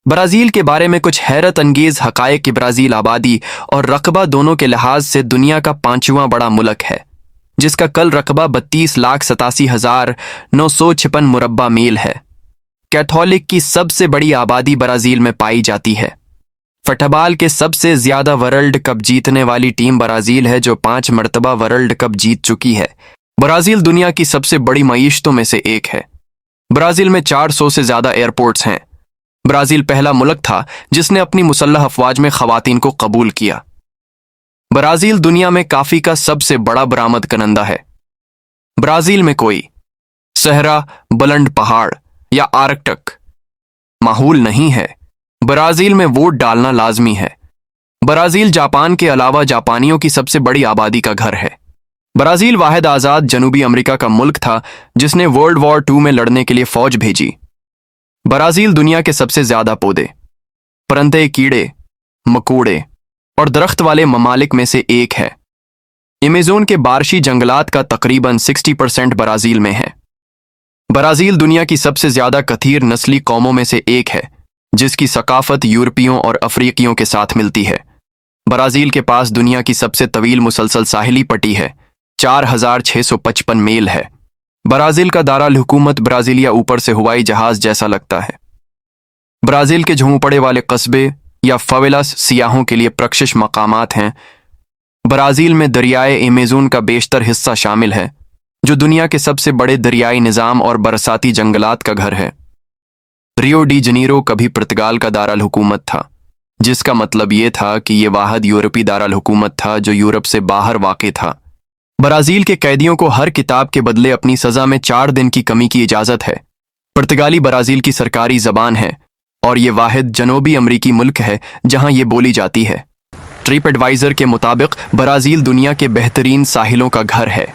Brazil के बारे में कुछ हैरत अंगेज हक़ाइक़ कि ब्राज़ील आबादी और रकबा दोनों के लिहाज से दुनिया का 5वां बड़ा मुल्क है, जिसका कल रकबा 32,87,956 मुरब्बा मील है। कैथोलिक की सबसे बड़ी आबादी ब्राज़ील में पाई जाती है। फुटबॉल के सबसे ज़्यादा वर्ल्ड कप जीतने वाली टीम ब्राज़ील है, जो 5 मरतबा वर्ल्ड कप जीत चुकी है। ब्राज़ील दुनिया की सबसे बड़ी मईशतों में से एक है। ब्राज़ील में 400 से ज़्यादा एयरपोर्ट्स हैं। ब्राज़ील पहला मुल्क था जिसने अपनी मुसल्लह अफवाज में ख़वातीन को कबूल किया। ब्राज़ील दुनिया में काफ़ी का सबसे बड़ा बरामद करंदा है। ब्राज़ील में कोई सहरा, बुलंद पहाड़ या आर्कटिक माहौल नहीं है। ब्राज़ील में वोट डालना लाजमी है। ब्राज़ील जापान के अलावा जापानियों की सबसे बड़ी आबादी का घर है। ब्राज़ील वाहिद आज़ाद जनूबी अमेरिका का मुल्क था जिसने वर्ल्ड वॉर 2 में लड़ने के लिए फ़ौज भेजी। ब्राज़ील दुनिया के सबसे ज़्यादा पौधे, परंदे, कीड़े मकोड़े और दरख्त वाले ममालिक में से एक है। अमेज़न के बारशी जंगलात का तकरीबन 60% ब्राज़ील में है। ब्राज़ील दुनिया की सबसे ज़्यादा कथीर नस्ली कौमों में से एक है, जिसकी सकाफत यूरोपियों और अफ्रीकियों के साथ मिलती है। ब्राज़ील के पास दुनिया की सबसे तवील मुसलसल साहिली पट्टी है, 4,655 मील है। ब्राज़ील का दारुल हुकूमत ब्राज़ीलिया ऊपर से हवाई जहाज़ जैसा लगता है। ब्राज़ील के झोंपड़े वाले कस्बे या फवेलास सियाहों के लिए प्रशिक्ष मकामात हैं। ब्राज़ील में दरियाए अमेज़न का बेशतर हिस्सा शामिल है, जो दुनिया के सबसे बड़े दरियाई निज़ाम और बरसाती जंगलात का घर है। रियो डी जनीरो कभी पुर्तगाल का दारुल हुकूमत था, जिसका मतलब ये था कि ये वाहिद यूरोपी दारुल हुकूमत था जो यूरोप से बाहर वाक़ था। ब्राज़ील के कैदियों को हर किताब के बदले अपनी सज़ा में 4 दिन की कमी की इजाज़त है। पुर्तगाली ब्राज़ील की सरकारी ज़बान है और ये वाहिद जनूबी अमरीकी मुल्क है जहाँ ये बोली जाती है। ट्रिप एडवाइज़र के मुताबिक ब्राज़ील दुनिया के बेहतरीन साहिलों का घर है।